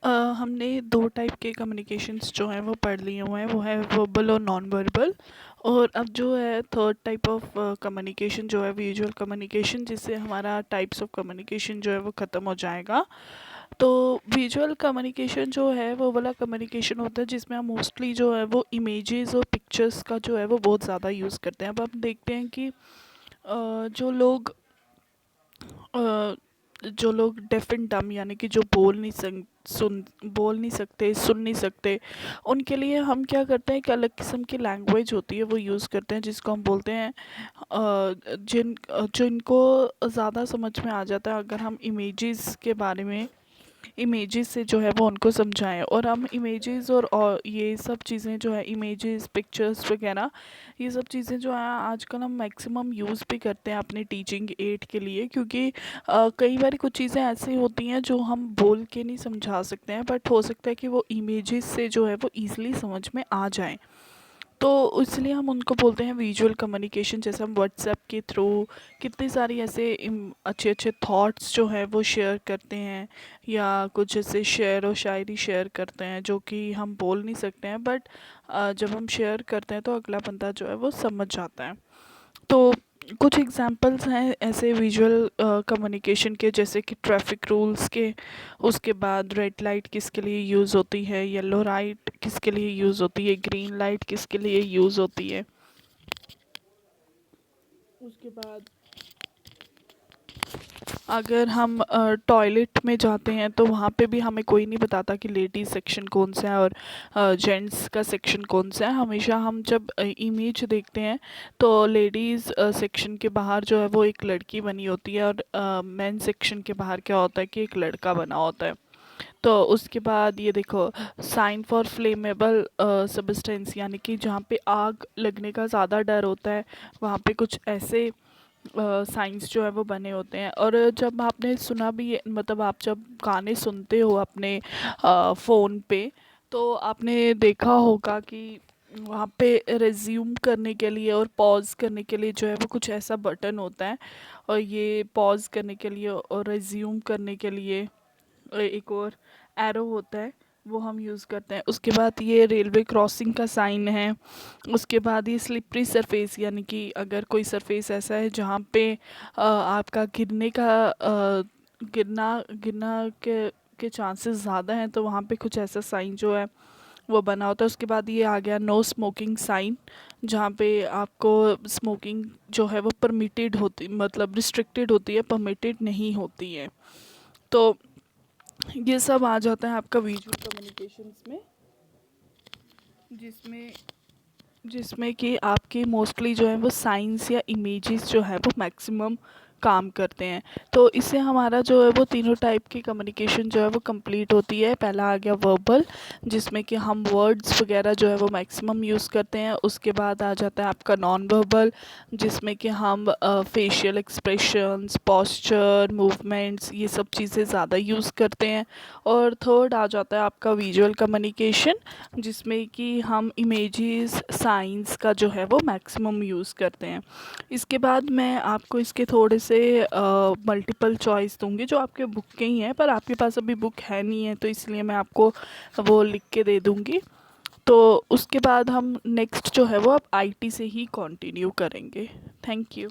हमने दो टाइप के कम्युनिकेशंस जो हैं वो पढ़ लिए हुए हैं, वो है वर्बल और नॉन वर्बल। और अब जो है थर्ड टाइप ऑफ कम्युनिकेशन जो है विजुअल कम्युनिकेशन, जिससे हमारा टाइप्स ऑफ कम्युनिकेशन जो है वो ख़त्म हो जाएगा। तो विजुअल कम्युनिकेशन जो है वो वाला कम्युनिकेशन होता है जिसमें हम मोस्टली जो है वो इमेजेस और पिक्चर्स का जो है वो बहुत ज़्यादा यूज़ करते हैं। अब हम देखते हैं कि जो लोग जो लोग डेफ एंड डम यानी कि जो बोल नहीं सकते, सुन नहीं सकते, उनके लिए हम क्या करते हैं, एक अलग किस्म की लैंग्वेज होती है वो यूज़ करते हैं, जिसको हम बोलते हैं जिनको ज़्यादा समझ में आ जाता है अगर हम इमेजेस के बारे में, इमेजेस से जो है वो उनको समझाएं। और हम इमेजेस और ये सब चीज़ें जो है इमेजेस पिक्चर्स वगैरह, ये सब चीज़ें जो है आजकल हम मैक्सिमम यूज़ भी करते हैं अपनी टीचिंग एड के लिए, क्योंकि कई बार कुछ चीज़ें ऐसी होती हैं जो हम बोल के नहीं समझा सकते हैं, बट हो सकता है कि वो इमेजेस से जो है वो ईज़िली समझ में आ जाएँ। तो इसलिए हम उनको बोलते हैं विजुअल कम्युनिकेशन। जैसे हम व्हाट्सएप के थ्रू कितनी सारी ऐसे अच्छे अच्छे थॉट्स जो हैं वो शेयर करते हैं, या कुछ ऐसे शेर और शायरी शेयर करते हैं जो कि हम बोल नहीं सकते हैं, बट जब हम शेयर करते हैं तो अगला बंदा जो है वो समझ जाता है। तो कुछ एग्जांपल्स हैं ऐसे विजुअल कम्युनिकेशन के, जैसे कि ट्रैफिक रूल्स के, उसके बाद रेड लाइट किसके लिए यूज़ होती है, येलो लाइट किसके लिए यूज़ होती है, ग्रीन लाइट किसके लिए यूज़ होती है। उसके बाद अगर हम टॉयलेट में जाते हैं तो वहाँ पे भी हमें कोई नहीं बताता कि लेडीज़ सेक्शन कौन सा है और जेंट्स का सेक्शन कौन सा है। हमेशा हम जब इमेज देखते हैं तो लेडीज़ सेक्शन के बाहर जो है वो एक लड़की बनी होती है, और मेन सेक्शन के बाहर क्या होता है कि एक लड़का बना होता है। तो उसके बाद ये देखो, साइन फॉर फ्लेमेबल सब्सटेंस, यानी कि जहाँ पे आग लगने का ज़्यादा डर होता है वहाँ पे कुछ ऐसे साइंस जो है वो बने होते हैं। और जब आपने सुना भी है, मतलब आप जब गाने सुनते हो अपने फ़ोन पे, तो आपने देखा होगा कि वहाँ पे रिज्यूम करने के लिए और पॉज करने के लिए जो है वो कुछ ऐसा बटन होता है, और ये पॉज करने के लिए और रिज्यूम करने के लिए एक और एरो होता है, वो हम यूज़ करते हैं। उसके बाद ये रेलवे क्रॉसिंग का साइन है। उसके बाद ये स्लिपरी सरफेस, यानी कि अगर कोई सरफेस ऐसा है जहाँ पे आपका गिरने का गिरना गिरना के चांसेस ज़्यादा हैं, तो वहाँ पे कुछ ऐसा साइन जो है वो बना होता है। उसके बाद ये आ गया नो स्मोकिंग साइन, जहाँ पे आपको स्मोकिंग जो है वो परमिटेड होती, मतलब रिस्ट्रिक्टेड होती है, परमिटेड नहीं होती है। तो ये सब आ जाता है आपका विजुअल कम्युनिकेशंस में, जिसमें जिसमें कि आपके मोस्टली जो है वो साइंस या इमेजेस जो है वो मैक्सिमम काम करते हैं। तो इससे हमारा जो है वो तीनों टाइप की कम्युनिकेशन जो है वो कंप्लीट होती है। पहला आ गया वर्बल, जिसमें कि हम वर्ड्स वगैरह जो है वो मैक्सिमम यूज़ करते हैं। उसके बाद आ जाता है आपका नॉन वर्बल, जिसमें कि हम फेशियल एक्सप्रेशंस, पोस्चर, मूवमेंट्स, ये सब चीज़ें ज़्यादा यूज़ करते हैं। और थर्ड आ जाता है आपका विजुअल कम्युनिकेशन, जिसमें कि हम इमेजेस साइंस का जो है वो मैक्सिमम यूज़ करते हैं। इसके बाद मैं आपको इसके थोड़े से मल्टीपल चॉइस दूंगी जो आपके बुक के ही हैं, पर आपके पास अभी बुक है नहीं है, तो इसलिए मैं आपको वो लिख के दे दूंगी। तो उसके बाद हम नेक्स्ट जो है वो अब आईटी से ही कंटिन्यू करेंगे। Thank you.